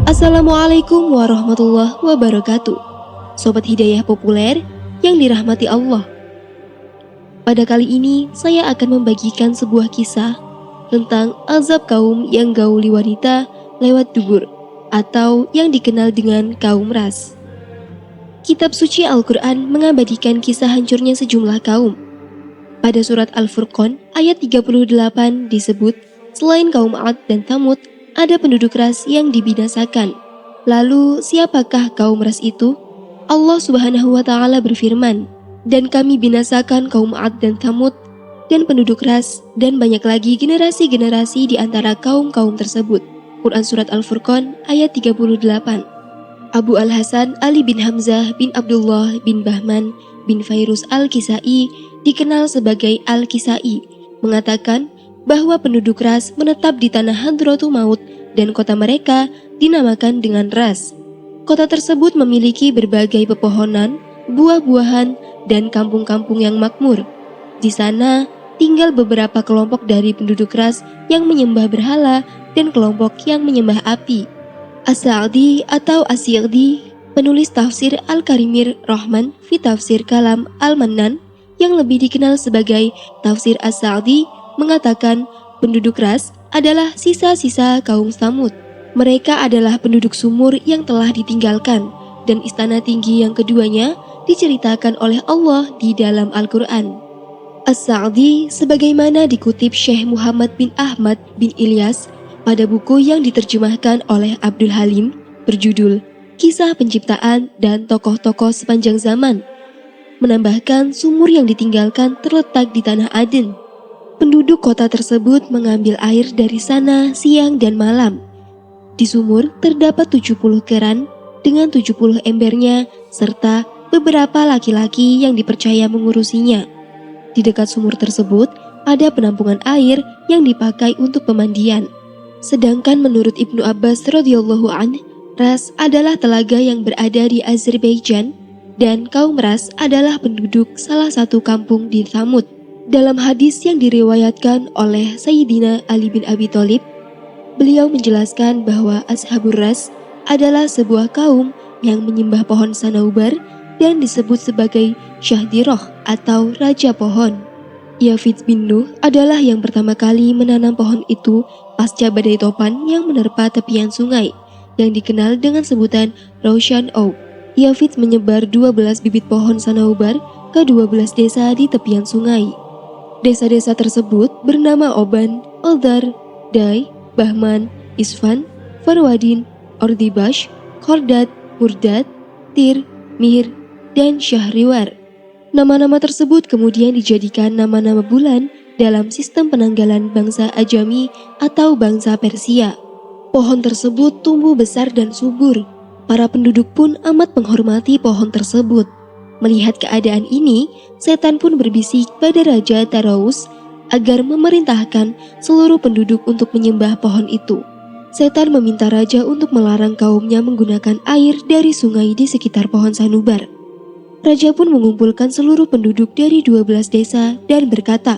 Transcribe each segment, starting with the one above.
Assalamualaikum warahmatullahi wabarakatuh. Sobat Hidayah Populer yang dirahmati Allah. Pada kali ini saya akan membagikan sebuah kisah tentang azab kaum yang gauli wanita lewat dubur atau yang dikenal dengan kaum ras. Kitab suci Al-Quran mengabadikan kisah hancurnya sejumlah kaum. Pada surat Al-Furqan ayat 38 disebut, selain kaum Ad dan Thamud, ada penduduk ras yang dibinasakan. Lalu siapakah kaum ras itu? Allah Subhanahu wa Ta'ala berfirman, dan kami binasakan kaum Ad dan Thamud dan penduduk ras dan banyak lagi generasi-generasi di antara kaum-kaum tersebut. Quran Surat Al-Furqan ayat 38. Abu Al-Hasan Ali bin Hamzah bin Abdullah bin Bahman bin Fairuz Al-Kisai, dikenal sebagai Al-Kisai, mengatakan bahwa penduduk ras menetap di tanah Hadratu Maut dan kota mereka dinamakan dengan Ras. Kota tersebut memiliki berbagai pepohonan, buah-buahan, dan kampung-kampung yang makmur. Di sana tinggal beberapa kelompok dari penduduk ras yang menyembah berhala dan kelompok yang menyembah api. As-Sa'di atau As-Sa'di, penulis tafsir Al-Karimir Rahman fi Tafsir Kalam Al-Mannan yang lebih dikenal sebagai Tafsir As-Sa'di, mengatakan penduduk ras adalah sisa-sisa kaum Tsamud. Mereka adalah penduduk sumur yang telah ditinggalkan, dan istana tinggi yang keduanya diceritakan oleh Allah di dalam Al-Quran. As-Sa'di sebagaimana dikutip Syekh Muhammad bin Ahmad bin Ilyas pada buku yang diterjemahkan oleh Abdul Halim berjudul Kisah Penciptaan dan Tokoh-Tokoh Sepanjang Zaman, menambahkan sumur yang ditinggalkan terletak di Tanah Aden. Penduduk kota tersebut mengambil air dari sana siang dan malam. Di sumur terdapat 70 keran dengan 70 embernya serta beberapa laki-laki yang dipercaya mengurusinya. Di dekat sumur tersebut ada penampungan air yang dipakai untuk pemandian. Sedangkan menurut Ibnu Abbas radhiyallahu anhu, Ras adalah telaga yang berada di Azerbaijan dan kaum Ras adalah penduduk salah satu kampung di Thamud. Dalam hadis yang diriwayatkan oleh Sayyidina Ali bin Abi Thalib, beliau menjelaskan bahwa Ashabur Ras adalah sebuah kaum yang menyembah pohon sanaubar dan disebut sebagai Syahdiroh atau Raja Pohon. Yafid bin Nuh adalah yang pertama kali menanam pohon itu pasca badai topan yang menerpa tepian sungai yang dikenal dengan sebutan Roshan Oak. Yafid menyebar 12 bibit pohon sanaubar ke 12 desa di tepian sungai. Desa-desa tersebut bernama Oban, Oldar, Dai, Bahman, Isfan, Farwadin, Ordibash, Khordad, Murdad, Tir, Mir, dan Syahriwar. Nama-nama tersebut kemudian dijadikan nama-nama bulan dalam sistem penanggalan bangsa Ajami atau bangsa Persia. Pohon tersebut tumbuh besar dan subur. Para penduduk pun amat menghormati pohon tersebut. Melihat keadaan ini, setan pun berbisik pada Raja Taraus agar memerintahkan seluruh penduduk untuk menyembah pohon itu. Setan meminta raja untuk melarang kaumnya menggunakan air dari sungai di sekitar pohon sanubar. Raja pun mengumpulkan seluruh penduduk dari 12 desa dan berkata,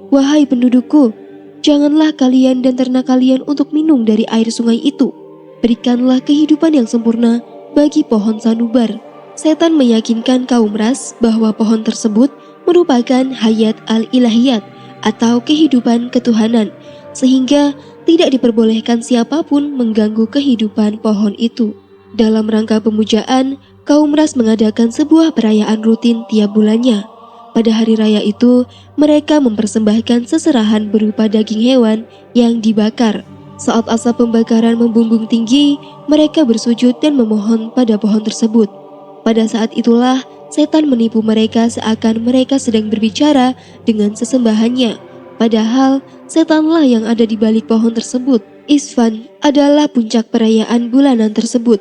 "Wahai pendudukku, janganlah kalian dan ternak kalian untuk minum dari air sungai itu. Berikanlah kehidupan yang sempurna bagi pohon sanubar." Setan meyakinkan kaum ras bahwa pohon tersebut merupakan hayat al-ilahiyat atau kehidupan ketuhanan, sehingga tidak diperbolehkan siapapun mengganggu kehidupan pohon itu. Dalam rangka pemujaan, kaum ras mengadakan sebuah perayaan rutin tiap bulannya. Pada hari raya itu, mereka mempersembahkan seserahan berupa daging hewan yang dibakar. Saat asap pembakaran membumbung tinggi, mereka bersujud dan memohon pada pohon tersebut. Pada saat itulah setan menipu mereka seakan mereka sedang berbicara dengan sesembahannya. Padahal setanlah yang ada di balik pohon tersebut. Isfan adalah puncak perayaan bulanan tersebut.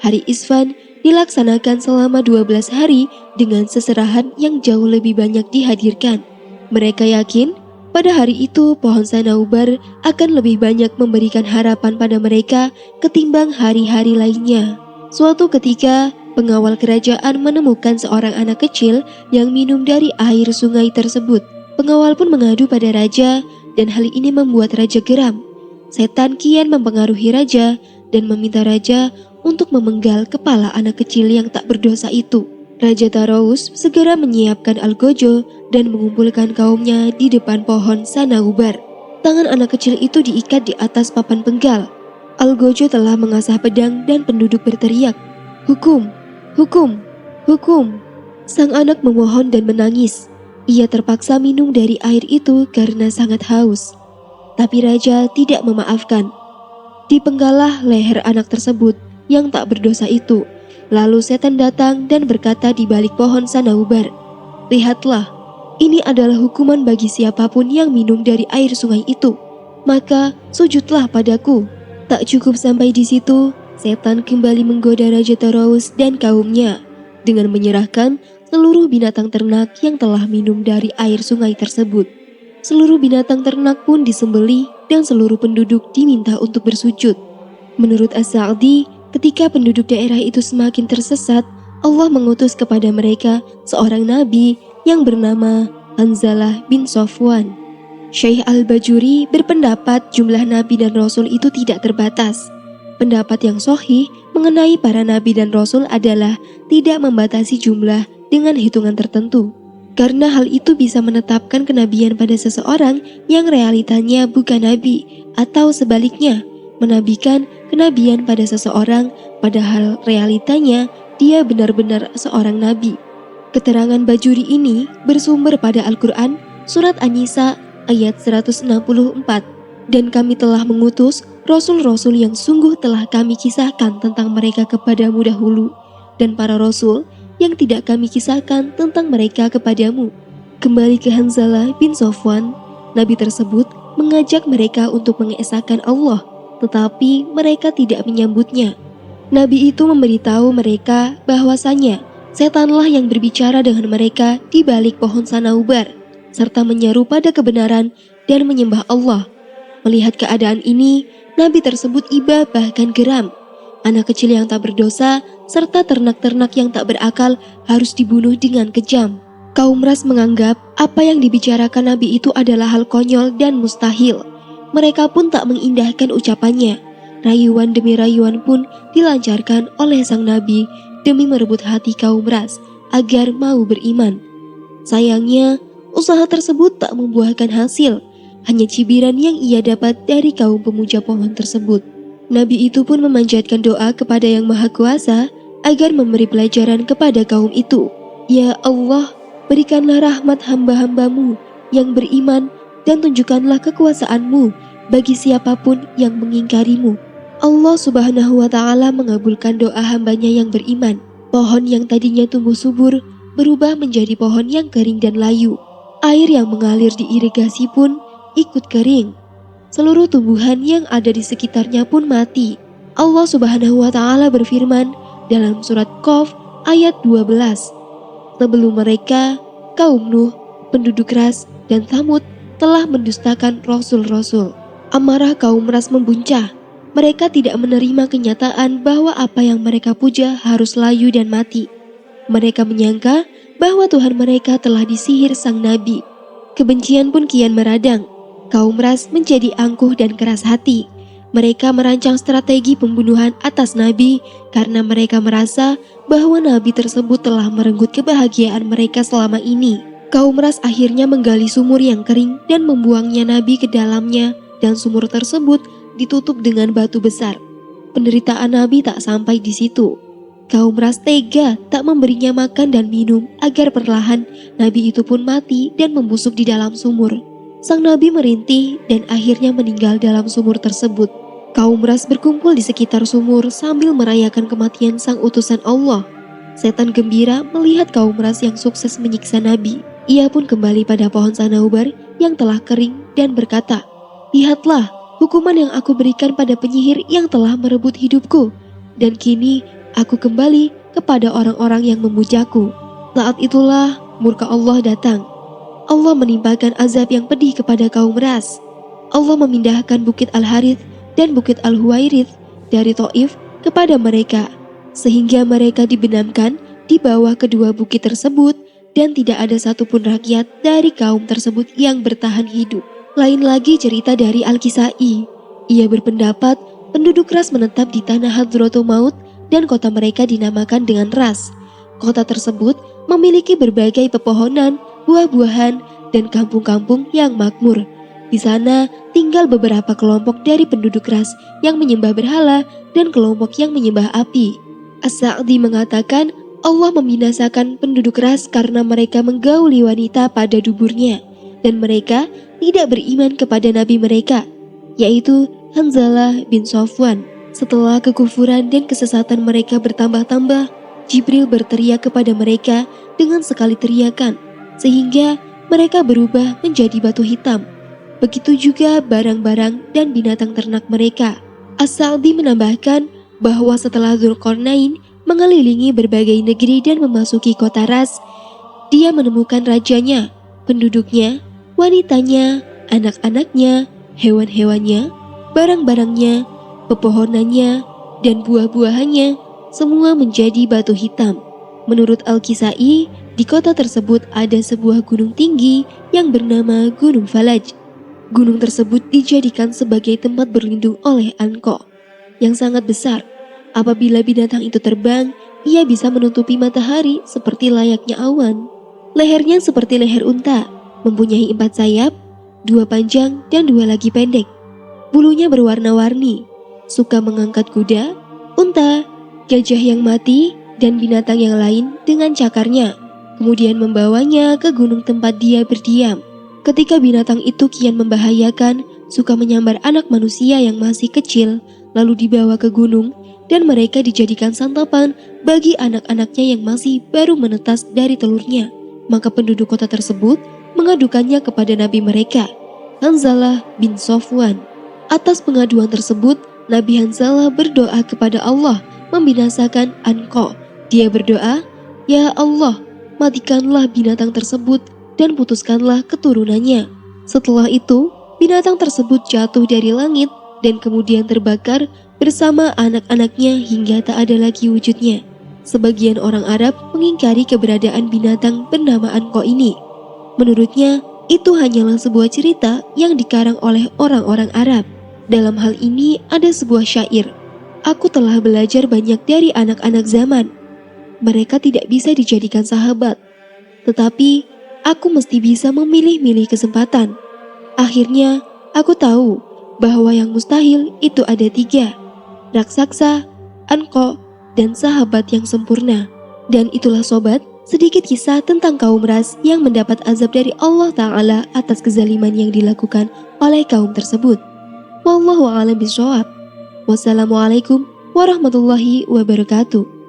Hari Isfan dilaksanakan selama 12 hari dengan seserahan yang jauh lebih banyak dihadirkan. Mereka yakin pada hari itu pohon sanaubar akan lebih banyak memberikan harapan pada mereka ketimbang hari-hari lainnya. Suatu ketika, pengawal kerajaan menemukan seorang anak kecil yang minum dari air sungai tersebut. Pengawal pun mengadu pada raja dan hal ini membuat raja geram. Setan kian mempengaruhi raja dan meminta raja untuk memenggal kepala anak kecil yang tak berdosa itu. Raja Taraus segera menyiapkan algojo dan mengumpulkan kaumnya di depan pohon Sanaubar. Tangan anak kecil itu diikat di atas papan penggal. Algojo telah mengasah pedang dan penduduk berteriak, "Hukum! Hukum! Hukum!" Sang anak memohon dan menangis. Ia terpaksa minum dari air itu karena sangat haus. Tapi raja tidak memaafkan. Dipenggalah leher anak tersebut yang tak berdosa itu. Lalu setan datang dan berkata di balik pohon Sanaubar, "Lihatlah, ini adalah hukuman bagi siapapun yang minum dari air sungai itu. Maka sujudlah padaku." Tak cukup sampai di situ, setan kembali menggoda Raja Taraus dan kaumnya dengan menyerahkan seluruh binatang ternak yang telah minum dari air sungai tersebut. Seluruh binatang ternak pun disembelih dan seluruh penduduk diminta untuk bersujud. Menurut As-Sa'di, ketika penduduk daerah itu semakin tersesat, Allah mengutus kepada mereka seorang nabi yang bernama Hanzalah bin Safwan. Syekh Al-Bajuri berpendapat jumlah nabi dan rasul itu tidak terbatas. Pendapat yang sahih mengenai para nabi dan rasul adalah tidak membatasi jumlah dengan hitungan tertentu. Karena hal itu bisa menetapkan kenabian pada seseorang yang realitanya bukan nabi, atau sebaliknya, menabikan kenabian pada seseorang padahal realitanya dia benar-benar seorang nabi. Keterangan Bajuri ini bersumber pada Al-Quran surat An-Nisa ayat 164. Dan kami telah mengutus rasul-rasul yang sungguh telah kami kisahkan tentang mereka kepadamu dahulu, dan para rasul yang tidak kami kisahkan tentang mereka kepadamu. Kembali ke Hanzalah bin Safwan, nabi tersebut mengajak mereka untuk mengesahkan Allah, tetapi mereka tidak menyambutnya. Nabi itu memberitahu mereka bahwasanya setanlah yang berbicara dengan mereka di balik pohon Sanaubar, serta menyeru pada kebenaran dan menyembah Allah. Melihat keadaan ini, nabi tersebut iba bahkan geram. Anak kecil yang tak berdosa serta ternak-ternak yang tak berakal harus dibunuh dengan kejam. Kaum Ras menganggap apa yang dibicarakan nabi itu adalah hal konyol dan mustahil. Mereka pun tak mengindahkan ucapannya. Rayuan demi rayuan pun dilancarkan oleh sang nabi demi merebut hati kaum Ras agar mau beriman. Sayangnya, usaha tersebut tak membuahkan hasil. Hanya cibiran yang ia dapat dari kaum pemuja pohon tersebut. Nabi itu pun memanjatkan doa kepada Yang Maha Kuasa agar memberi pelajaran kepada kaum itu. Ya Allah, berikanlah rahmat hamba-hambamu yang beriman dan tunjukkanlah kekuasaanmu bagi siapapun yang mengingkarimu. Allah Subhanahu wa Ta'ala mengabulkan doa hambanya yang beriman. Pohon yang tadinya tumbuh subur berubah menjadi pohon yang kering dan layu. Air yang mengalir di irigasi pun ikut kering. Seluruh tumbuhan yang ada di sekitarnya pun mati. Allah Subhanahu wa Ta'ala berfirman dalam surat Qaf ayat 12. Sebelum mereka, kaum Nuh, penduduk Ras, dan Thamud telah mendustakan rasul-rasul. Amarah kaum Ras membuncah. Mereka tidak menerima kenyataan bahwa apa yang mereka puja harus layu dan mati. Mereka menyangka bahwa Tuhan mereka telah disihir sang nabi. Kebencian pun kian meradang. Kaum Ras menjadi angkuh dan keras hati. Mereka merancang strategi pembunuhan atas nabi karena mereka merasa bahwa nabi tersebut telah merenggut kebahagiaan mereka selama ini. Kaum Ras akhirnya menggali sumur yang kering dan membuangnya nabi ke dalamnya, dan sumur tersebut ditutup dengan batu besar. Penderitaan nabi tak sampai di situ. Kaum Ras tega tak memberinya makan dan minum agar perlahan nabi itu pun mati dan membusuk di dalam sumur. Sang nabi merintih dan akhirnya meninggal dalam sumur tersebut. Kaum Ras berkumpul di sekitar sumur sambil merayakan kematian sang utusan Allah. Setan gembira melihat kaum Ras yang sukses menyiksa nabi. Ia pun kembali pada pohon Sanaubar yang telah kering dan berkata, "Lihatlah hukuman yang aku berikan pada penyihir yang telah merebut hidupku. Dan kini aku kembali kepada orang-orang yang memujaku." Saat itulah murka Allah datang. Allah menimpakan azab yang pedih kepada kaum Ras. Allah memindahkan Bukit Al-Harith dan Bukit Al-Huwairith dari Taif kepada mereka, sehingga mereka dibenamkan di bawah kedua bukit tersebut dan tidak ada satupun rakyat dari kaum tersebut yang bertahan hidup. Lain lagi cerita dari Al-Kisai. Ia berpendapat penduduk Ras menetap di tanah Hadratul Maut dan kota mereka dinamakan dengan Ras. Kota tersebut memiliki berbagai pepohonan, buah-buahan, dan kampung-kampung yang makmur. Di sana tinggal beberapa kelompok dari penduduk Ras yang menyembah berhala dan kelompok yang menyembah api. As-Sa'di mengatakan Allah membinasakan penduduk Ras karena mereka menggauli wanita pada duburnya dan mereka tidak beriman kepada nabi mereka, yaitu Hanzalah bin Safwan. Setelah kekufuran dan kesesatan mereka bertambah-tambah, Jibril berteriak kepada mereka dengan sekali teriakan, sehingga mereka berubah menjadi batu hitam. Begitu juga barang-barang dan binatang ternak mereka. As-Sa'di menambahkan bahwa setelah Dzulqarnain mengelilingi berbagai negeri dan memasuki kota Ras, dia menemukan rajanya, penduduknya, wanitanya, anak-anaknya, hewan-hewannya, barang-barangnya, pepohonannya, dan buah-buahannya, semua menjadi batu hitam. Menurut Al-Kisai, di kota tersebut ada sebuah gunung tinggi yang bernama Gunung Falaj. Gunung tersebut dijadikan sebagai tempat berlindung oleh Anko yang sangat besar. Apabila binatang itu terbang, ia bisa menutupi matahari seperti layaknya awan. Lehernya seperti leher unta, mempunyai 4 sayap, 2 panjang dan 2 lagi pendek. Bulunya berwarna-warni, suka mengangkat kuda, unta, gajah yang mati, dan binatang yang lain dengan cakarnya, kemudian membawanya ke gunung tempat dia berdiam. Ketika binatang itu kian membahayakan, suka menyambar anak manusia yang masih kecil, lalu dibawa ke gunung, dan mereka dijadikan santapan bagi anak-anaknya yang masih baru menetas dari telurnya. Maka penduduk kota tersebut mengadukannya kepada nabi mereka, Hanzalah bin Safwan. Atas pengaduan tersebut, Nabi Hanzalah berdoa kepada Allah membinasakan Anko. Dia berdoa, "Ya Allah, matikanlah binatang tersebut dan putuskanlah keturunannya." Setelah itu, binatang tersebut jatuh dari langit dan kemudian terbakar bersama anak-anaknya hingga tak ada lagi wujudnya. Sebagian orang Arab mengingkari keberadaan binatang bernama Anko ini. Menurutnya, itu hanyalah sebuah cerita yang dikarang oleh orang-orang Arab. Dalam hal ini ada sebuah syair, "Aku telah belajar banyak dari anak-anak zaman. Mereka tidak bisa dijadikan sahabat, tetapi aku mesti bisa memilih-milih kesempatan. Akhirnya, aku tahu bahwa yang mustahil itu ada 3, raksasa, Anko, dan sahabat yang sempurna." Dan itulah sobat, sedikit kisah tentang kaum Ras yang mendapat azab dari Allah Ta'ala atas kezaliman yang dilakukan oleh kaum tersebut. Wallahu a'lam bishawab. Wassalamualaikum warahmatullahi wabarakatuh.